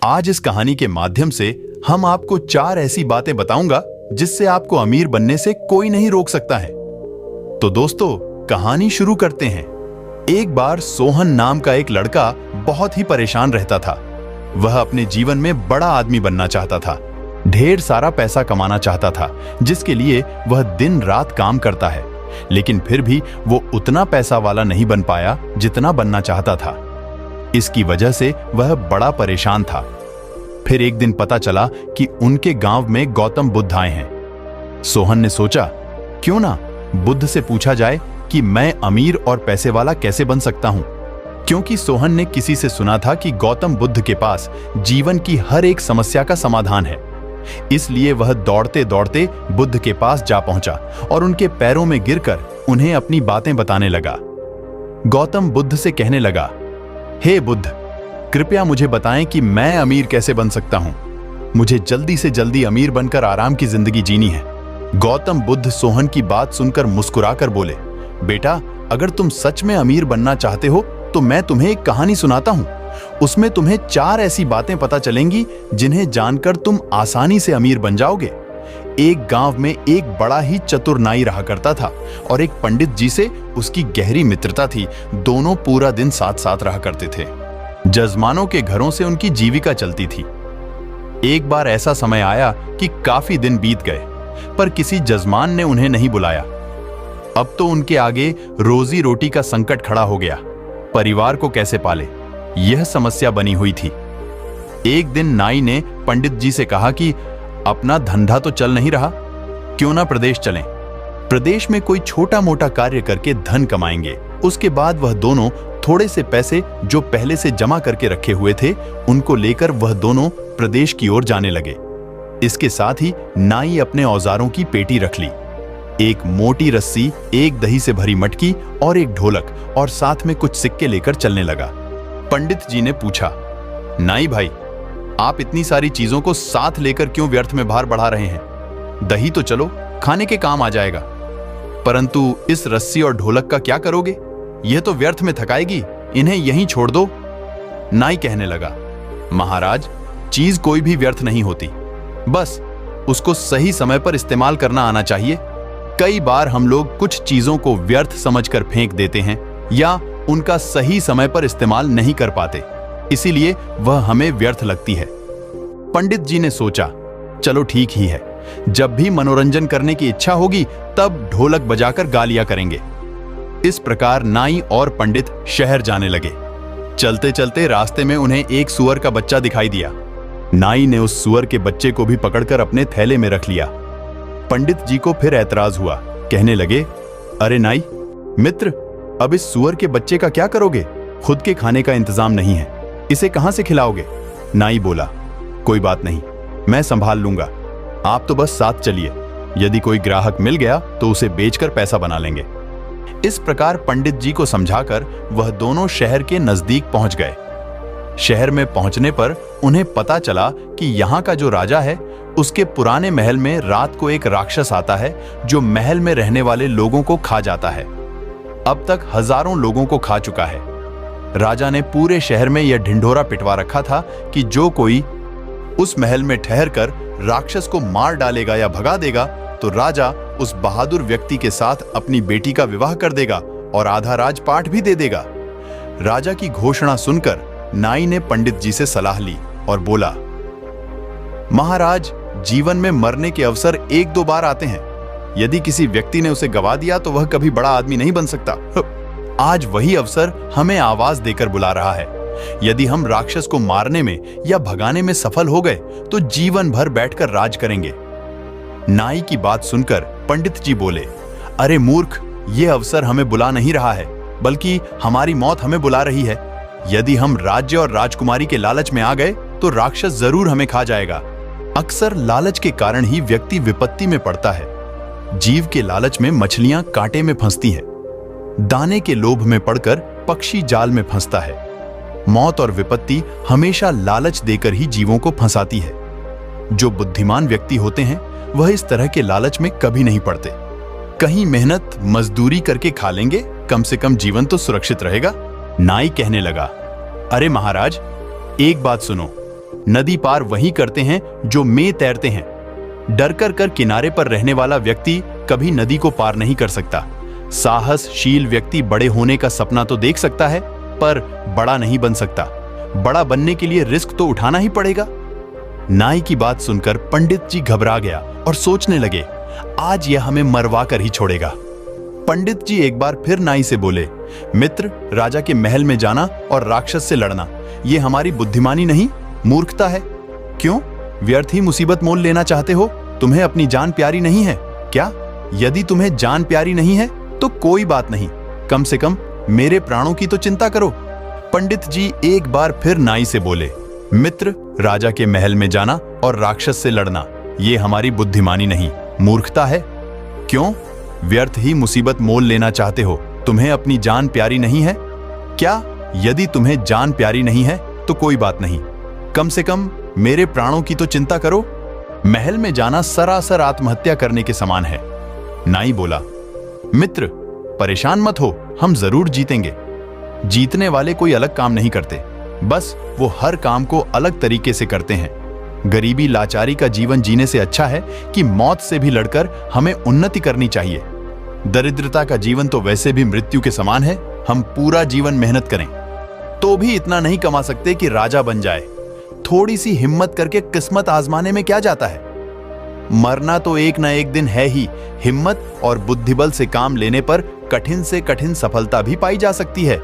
आज इस कहानी के माध्यम से हम आपको 4 ऐसी बातें बताऊंगा जिससे आपको अमीर बनने से कोई नहीं रोक सकता है। तो दोस्तों, कहानी शुरू करते हैं। एक बार सोहन नाम का एक लड़का बहुत ही परेशान रहता था। वह अपने जीवन में बड़ा आदमी बनना चाहता था, ढेर सारा पैसा कमाना चाहता था, जिसके लिए वह दिन रात काम करता है, लेकिन फिर भी वो उतना पैसा वाला नहीं बन पाया जितना बनना चाहता था। इसकी वजह से वह बड़ा परेशान था। फिर एक दिन पता चला कि उनके गांव में गौतम बुद्ध आए हैं। सोहन ने सोचा, क्यों ना बुद्ध से पूछा जाए कि मैं अमीर और पैसे वाला कैसे बन सकता हूं, क्योंकि सोहन ने किसी से सुना था कि गौतम बुद्ध के पास जीवन की हर एक समस्या का समाधान है। इसलिए वह दौड़ते दौड़ते बुद्ध के पास जा पहुंचा और उनके पैरों में गिरकर उन्हें अपनी बातें बताने लगा। गौतम बुद्ध से कहने लगा, हे बुद्ध, कृपया मुझे बताएं कि मैं अमीर कैसे बन सकता हूं। मुझे जल्दी से जल्दी अमीर बनकर आराम की जिंदगी जीनी है। गौतम बुद्ध सोहन की बात सुनकर मुस्कुराकर बोले, बेटा, अगर तुम सच में अमीर बनना चाहते हो तो मैं तुम्हें एक कहानी सुनाता हूं। उसमें तुम्हें 4 ऐसी बातें पता चलेंगी जिन्हें जानकर तुम आसानी से अमीर बन जाओगे। एक गांव में एक बड़ा ही चतुर नाई रहा करता था और एक पंडित जी से उसकी गहरी मित्रता थी। दोनों पूरा दिन साथ साथ रहा करते थे। जजमानों के घरों से उनकी जीविका चलती थी। एक बार ऐसा समय आया कि काफी दिन बीत गए, पर किसी जजमान ने उन्हें नहीं बुलाया। अब तो उनके आगे रोजी रोटी का संकट खड़ा हो गया। परिवार को कैसे पाले, यह समस्या बनी हुई थी। एक दिन नाई ने पंडित जी से कहा कि अपना धंधा तो चल नहीं रहा, क्यों ना प्रदेश चलें। प्रदेश में कोई छोटा मोटा कार्य करके धन कमाएंगे। उसके बाद वह दोनों थोड़े से पैसे जो पहले से जमा करके रखे हुए थे, उनको लेकर वह दोनों प्रदेश की ओर जाने लगे। इसके साथ ही नाई अपने औजारों की पेटी रख ली। एक मोटी रस्सी, एक दही से भरी मटकी और एक ढोलक और साथ में कुछ सिक्के लेकर चलने लगा। पंडित जी ने पूछा, नाई भाई, आप इतनी सारी चीजों को साथ लेकर क्यों व्यर्थ में भार बढ़ा रहे हैं? दही तो चलो खाने के काम आ जाएगा, परंतु इस रस्सी और ढोलक का क्या करोगे? यह तो व्यर्थ में थकाएगी, इन्हें यहीं छोड़ दो। नाई कहने लगा, महाराज, चीज कोई भी व्यर्थ नहीं होती, बस उसको सही समय पर इस्तेमाल करना आना चाहिए। कई बार हम लोग कुछ चीजों को व्यर्थ समझकर फेंक देते हैं या उनका सही समय पर इस्तेमाल नहीं कर पाते, इसीलिए वह हमें व्यर्थ लगती है। पंडित जी ने सोचा, चलो ठीक ही है, जब भी मनोरंजन करने की इच्छा होगी तब ढोलक बजाकर गालियां करेंगे। इस प्रकार नाई और पंडित शहर जाने लगे। चलते चलते रास्ते में उन्हें एक सुअर का बच्चा दिखाई दिया। नाई ने उस सुअर के बच्चे को भी पकड़कर अपने थैले में रख लिया। पंडित जी को फिर ऐतराज हुआ। कहने लगे, अरे नाई मित्र, अब इस सुअर के बच्चे का क्या करोगे? खुद के खाने का इंतजाम नहीं है, इसे कहां से खिलाओगे? नाई बोला, कोई बात नहीं, मैं संभाल लूंगा, आप तो बस साथ चलिए। यदि कोई ग्राहक मिल गया तो उसे बेचकर पैसा बना लेंगे। इस प्रकार पंडित जी को समझाकर वह दोनों शहर के नजदीक पहुंच गए। शहर में पहुंचने पर उन्हें पता चला कि यहाँ का जो राजा है, उसके पुराने महल में रात को एक राक्षस आता है जो महल में रहने वाले लोगों को खा जाता है। अब तक हजारों लोगों को खा चुका है। राजा ने पूरे शहर में यह ढिंढोरा पिटवा रखा था कि जो कोई उस महल में ठहरकर राक्षस को मार डालेगा या भगा देगा तो राजा उस बहादुर व्यक्ति के साथ अपनी बेटी का विवाह कर देगा और आधा राजपाट भी दे देगा। राजा की घोषणा सुनकर नाई ने पंडित जी से सलाह ली और बोला, महाराज, जीवन में मरने के अवसर 1-2 बार आते हैं। यदि किसी व्यक्ति ने उसे गवा दिया तो वह कभी बड़ा आदमी नहीं बन सकता। आज वही अवसर हमें आवाज देकर बुला रहा है। यदि हम राक्षस को मारने में या भगाने में सफल हो गए तो जीवन भर बैठकर राज करेंगे। नाई की बात सुनकर पंडित जी बोले, अरे मूर्ख, यह अवसर हमें बुला नहीं रहा है, बल्कि हमारी मौत हमें बुला रही है। यदि हम राज्य और राजकुमारी के लालच में आ गए तो राक्षस जरूर हमें खा जाएगा। अक्सर लालच के कारण ही व्यक्ति विपत्ति में पड़ता है। जीव के लालच में मछलियां कांटे में फंसती हैं। दाने के लोभ में पड़कर पक्षी जाल में फंसता है। मौत और विपत्ति हमेशा लालच देकर ही जीवों को फंसाती है। जो बुद्धिमान व्यक्ति होते हैं वह इस तरह के लालच में कभी नहीं पड़ते। कहीं मेहनत मजदूरी करके खा लेंगे, कम से कम जीवन तो सुरक्षित रहेगा। नाई कहने लगा, अरे महाराज, एक बात सुनो, नदी पार वही करते हैं जो में तैरते हैं। डर कर किनारे पर रहने वाला व्यक्ति कभी नदी को पार नहीं कर सकता। साहसशील व्यक्ति बड़े होने का सपना तो देख सकता है, पर बड़ा नहीं बन सकता। बड़ा बनने के लिए रिस्क तो उठाना ही पड़ेगा। नाई की बात सुनकर पंडित जी घबरा गया और सोचने लगे, आज यह हमें मरवा कर ही छोड़ेगा। पंडित जी एक बार फिर नाई से बोले, मित्र, राजा के महल में जाना और राक्षस से लड़ना, यह हमारी बुद्धिमानी नहीं, मूर्खता है। क्यों? व्यर्थ ही मुसीबत मोल लेना चाहते हो? तुम्हें अपनी जान प्यारी नहीं है क्या? यदि तुम्हें जान प्यारी नहीं है तो कोई बात नहीं, कम से कम मेरे प्राणों की तो चिंता करो। पंडित जी एक बार फिर नाई से बोले, मित्र, राजा के महल में जाना और राक्षस से लड़ना, यह हमारी बुद्धिमानी नहीं, मूर्खता है। क्यों? व्यर्थ ही मुसीबत मोल लेना चाहते हो? तुम्हें अपनी जान प्यारी नहीं है क्या? यदि तुम्हें जान प्यारी नहीं है तो कोई बात नहीं, कम से कम मेरे प्राणों की तो चिंता करो। महल में जाना सरासर आत्महत्या करने के समान है। नाई बोला, मित्र, परेशान मत हो, हम जरूर जीतेंगे। जीतने वाले कोई अलग काम नहीं करते, बस वो हर काम को अलग तरीके से करते हैं। गरीबी लाचारी का जीवन जीने से अच्छा है कि मौत से भी लड़कर हमें उन्नति करनी चाहिए। दरिद्रता का जीवन तो वैसे भी मृत्यु के समान है। हम पूरा जीवन मेहनत करें तो भी इतना नहीं कमा सकते कि राजा बन जाए। थोड़ी सी हिम्मत करके किस्मत आजमाने में क्या जाता है? मरना तो एक ना एक दिन है ही। हिम्मत और बुद्धिबल से काम लेने पर कठिन से कठिन सफलता भी पाई जा सकती है।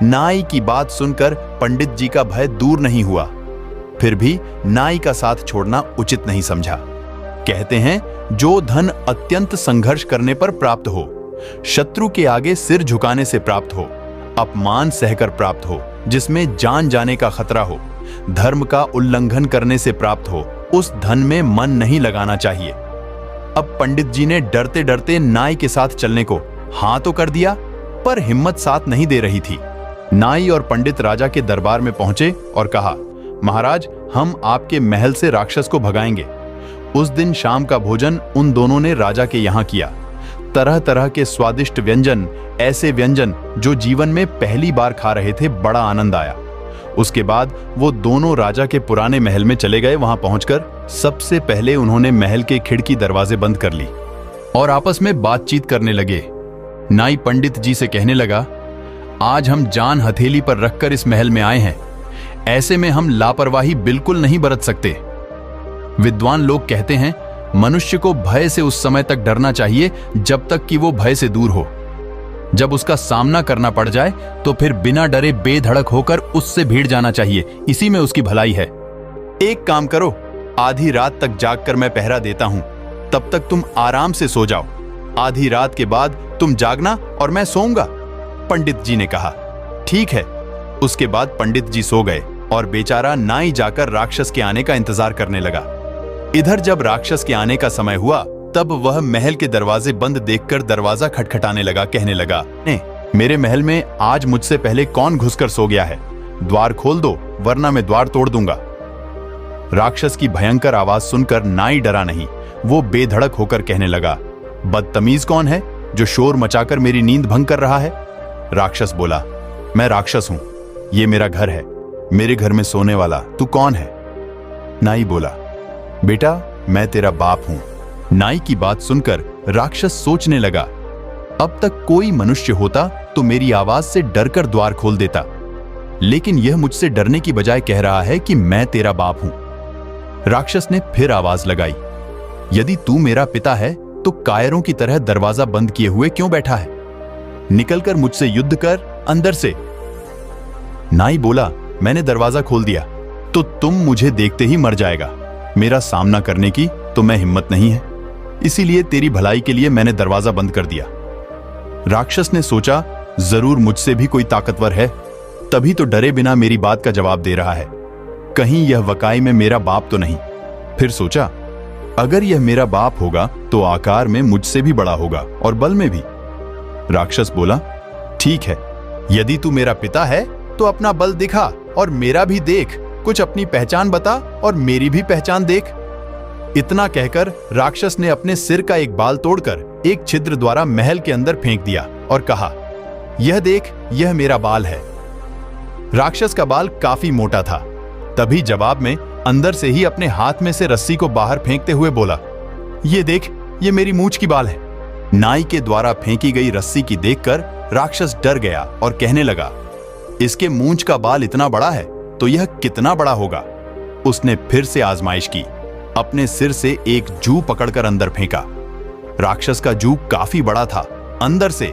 नाई की बात सुनकर पंडित जी का भय दूर नहीं हुआ, फिर भी नाई का साथ छोड़ना उचित नहीं समझा। कहते हैं, जो धन अत्यंत संघर्ष करने पर प्राप्त हो, शत्रु के आगे सिर झुकाने से प्राप्त हो, अपमान सहकर प्राप्त हो, जिसमें जान जाने का खतरा हो, धर्म का उल्लंघन करने से प्राप्त हो, उस धन में मन नहीं लगाना चाहिए। अब पंडित जी ने डरते डरते नाई के साथ चलने को हाँ तो कर दिया, पर हिम्मत साथ नहीं दे रही थी। नाई और पंडित राजा के दरबार में पहुंचे और कहा, महाराज, हम आपके महल से राक्षस को भगाएंगे। उस दिन शाम का भोजन उन दोनों ने राजा के यहां किया। तरह तरह के स्वादिष्ट व्यंजन, ऐसे व्यंजन जो जीवन में पहली बार खा रहे थे, बड़ा आनंद आया। उसके बाद वो दोनों राजा के पुराने महल में चले गए। वहां पहुंचकर सबसे पहले उन्होंने महल के खिड़की दरवाजे बंद कर ली और आपस में बातचीत करने लगे। नाई पंडित जी से कहने लगा, आज हम जान हथेली पर रखकर इस महल में आए हैं, ऐसे में हम लापरवाही बिल्कुल नहीं बरत सकते। विद्वान लोग कहते हैं, मनुष्य को भय से उस समय तक डरना चाहिए जब तक कि वो भय से दूर हो। जब उसका सामना करना पड़ जाए तो फिर बिना डरे बेधड़क होकर उससे भिड़ जाना चाहिए, इसी में उसकी भलाई है। एक काम करो, आधी रात तक जागकर मैं पहरा देता हूं, तब तक तुम आराम से सो जाओ। आधी रात के बाद तुम जागना और मैं सोऊंगा। पंडित जी ने कहा, ठीक है। उसके बाद पंडित जी सो गए और बेचारा नाई जाकर राक्षस के आने का इंतजार करने लगा। इधर जब राक्षस के आने का समय हुआ, तब वह महल के दरवाजे बंद देखकर दरवाजा खटखटाने लगा। कहने लगा, मेरे महल में आज मुझसे पहले कौन घुसकर सो गया है? द्वार खोल दो, वरना मैं द्वार तोड़ दूंगा। राक्षस की भयंकर आवाज सुनकर नाई डरा नहीं, वो बेधड़क होकर कहने लगा, बदतमीज कौन है जो शोर मचाकर मेरी नींद भंग कर रहा है? राक्षस बोला, मैं राक्षस हूं, ये मेरा घर है, मेरे घर में सोने वाला तू कौन है? नाई बोला, बेटा, मैं तेरा बाप हूं। नाई की बात सुनकर राक्षस सोचने लगा, अब तक कोई मनुष्य होता तो मेरी आवाज से डरकर द्वार खोल देता, लेकिन यह मुझसे डरने की बजाय कह रहा है कि मैं तेरा बाप हूं। राक्षस ने फिर आवाज लगाई, यदि तू मेरा पिता है तो कायरों की तरह दरवाजा बंद किए हुए क्यों बैठा है? निकलकर मुझसे युद्ध कर अंदर से। नाई बोला, मैंने दरवाजा खोल दिया तो तुम मुझे देखते ही मर जाएगा। मेरा सामना करने की तो मैं हिम्मत नहीं है, इसीलिए तेरी भलाई के लिए मैंने दरवाजा बंद कर दिया। राक्षस ने सोचा, जरूर मुझसे भी कोई ताकतवर है, तभी तो डरे बिना मेरी बात का जवाब दे रहा है। कहीं यह वकाई में मेरा बाप तो नहीं? फिर सोचा, अगर यह मेरा बाप होगा तो आकार में मुझसे भी बड़ा होगा और बल में भी। राक्षस बोला, ठीक है, यदि तू मेरा पिता है तो अपना बल दिखा और मेरा भी देख, कुछ अपनी पहचान बता और मेरी भी पहचान देख। इतना कहकर राक्षस ने अपने सिर का एक बाल तोड़कर एक छिद्र द्वारा महल के अंदर फेंक दिया और कहा, यह देख, यह मेरा बाल है। राक्षस का बाल काफी मोटा था तभी जवाब में अंदर से ही अपने हाथ में से रस्सी को बाहर फेंकते हुए बोला, ये देख, ये मेरी मूंछ की बाल है। नाई के द्वारा फेंकी गई रस्सी की देखकर राक्षस डर गया और कहने लगा, इसके मूंछ का बाल इतना बड़ा है तो यह कितना बड़ा होगा। उसने फिर से आजमाइश की, अपने सिर से एक जू पकड़कर अंदर फेंका। राक्षस का जू काफी बड़ा था। अंदर से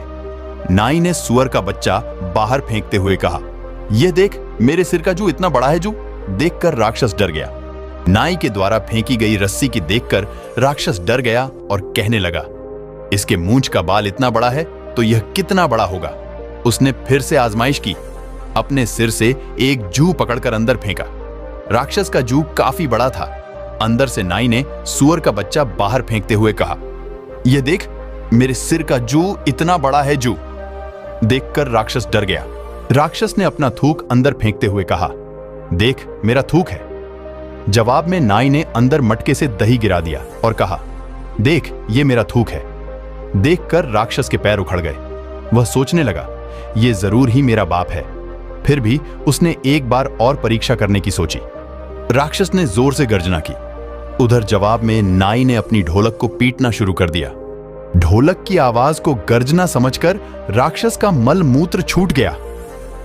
नाई ने सुअर का बच्चा बाहर फेंकते हुए कहा, यह देख, मेरे सिर का जू इतना बड़ा है। जू देखकर राक्षस डर गया। नाई के द्वारा फेंकी गई रस्सी की देखकर राक्षस डर गया और कहने लगा, इसके मूंछ का बाल इतना बड़ा है तो यह कितना बड़ा होगा। उसने फिर से आजमाइश की, अपने सिर से एक जू पकड़कर अंदर फेंका। राक्षस का जू काफी बड़ा था। अंदर से नाई ने सुअर का बच्चा बाहर फेंकते हुए कहा, यह देख, मेरे सिर का जू इतना बड़ा है। जू देखकर राक्षस डर गया। राक्षस ने अपना थूक अंदर फेंकते हुए कहा, देख, मेरा थूक है। जवाब में नाई ने अंदर मटके से दही गिरा दिया और कहा, देख, ये मेरा थूक है। देखकर राक्षस के पैर उखड़ गए। वह सोचने लगा, ये जरूर ही मेरा बाप है। फिर भी उसने एक बार और परीक्षा करने की सोची। राक्षस ने जोर से गर्जना की। उधर जवाब में नाई ने अपनी ढोलक को पीटना शुरू कर दिया। ढोलक की आवाज को गर्जना समझकर राक्षस का मल मूत्र छूट गया।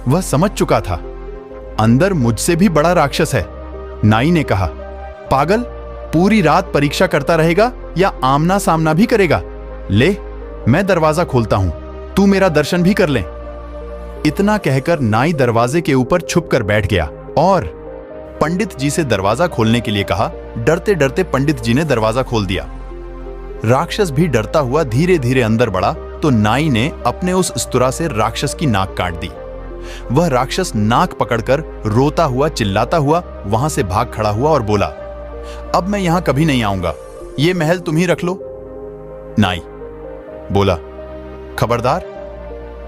वह समझ चुका था, अंदर मुझसे भी बड़ा राक्षस है। नाई ने कहा, पागल, पूरी रात परीक्षा करता रहेगा या आमना सामना भी करेगा? ले, मैं दरवाजा खोलता हूं, तू मेरा दर्शन भी कर ले। इतना कहकर नाई दरवाजे के ऊपर छुपकर बैठ गया और पंडित जी से दरवाजा खोलने के लिए कहा। डरते डरते पंडित जी ने दरवाजा खोल दिया। राक्षस भी डरता हुआ धीरे धीरे अंदर बढ़ा तो नाई ने अपने उस स्तुरा से राक्षस की नाक काट दी। वह राक्षस नाक पकड़कर रोता हुआ चिल्लाता हुआ वहां से भाग खड़ा हुआ और बोला, अब मैं यहां कभी नहीं आऊंगा, ये महल तुम ही रख लो। नाई बोला, खबरदार,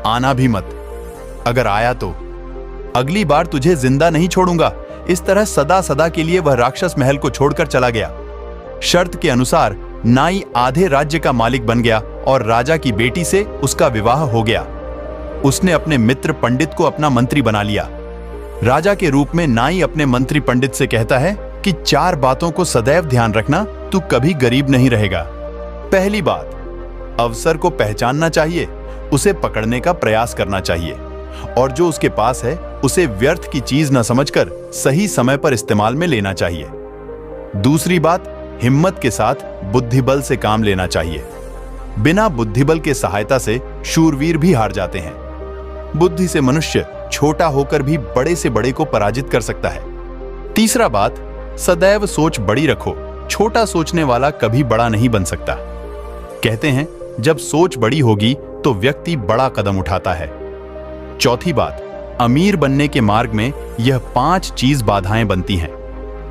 आना भी मत। अगर आया तो अगली बार तुझे जिंदा नहीं छोड़ूंगा। इस तरह सदा सदा के लिए वह राक्षस महल को छोड़कर चला गया। शर्त के अनुसार नाई आधे राज्य का मालिक बन गया और राजा की बेटी से उसका विवाह हो गया। उसने अपने मित्र पंडित को अपना मंत्री बना लिया। राजा के रूप में नाई अपने मंत्री पंडित से कहता है कि 4 बातों को सदैव ध्यान रखना, तू कभी गरीब नहीं रहेगा। पहली बात, अवसर को पहचानना चाहिए, उसे पकड़ने का प्रयास करना चाहिए और जो उसके पास है उसे व्यर्थ की चीज न समझकर सही समय पर इस्तेमाल में लेना चाहिए। दूसरी बात, हिम्मत के साथ बुद्धिबल से काम लेना चाहिए। बिना बुद्धिबल के सहायता से शूरवीर भी हार जाते हैं। बुद्धि से मनुष्य छोटा होकर भी बड़े से बड़े को पराजित कर सकता है। तीसरा बात, सदैव सोच बड़ी रखो, छोटा सोचने वाला कभी बड़ा नहीं बन सकता। कहते हैं जब सोच बड़ी होगी तो व्यक्ति बड़ा कदम उठाता है। चौथी बात, अमीर बनने के मार्ग में यह 5 चीज बाधाएं बनती हैं।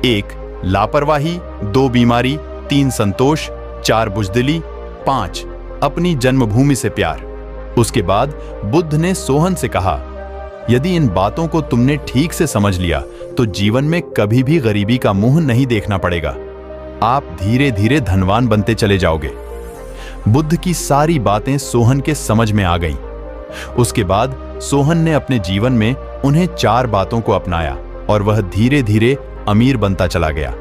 1 लापरवाही, 2 बीमारी, 3 संतोष, 4 बुजदिली, 5 अपनी जन्मभूमि से प्यार। उसके बाद बुद्ध ने सोहन से कहा, यदि इन बातों को तुमने ठीक से समझ लिया तो जीवन में कभी भी गरीबी का मुंह नहीं देखना पड़ेगा। आप धीरे धीरे धनवान बनते चले जाओगे। बुद्ध की सारी बातें सोहन के समझ में आ गईं। उसके बाद सोहन ने अपने जीवन में उन्हें 4 बातों को अपनाया और वह धीरे धीरे अमीर बनता चला गया।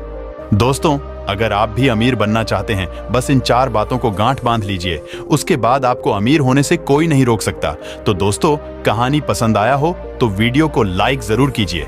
दोस्तों, अगर आप भी अमीर बनना चाहते हैं, बस इन 4 बातों को गांठ बांध लीजिए, उसके बाद आपको अमीर होने से कोई नहीं रोक सकता। तो दोस्तों, कहानी पसंद आया हो तो वीडियो को लाइक जरूर कीजिए।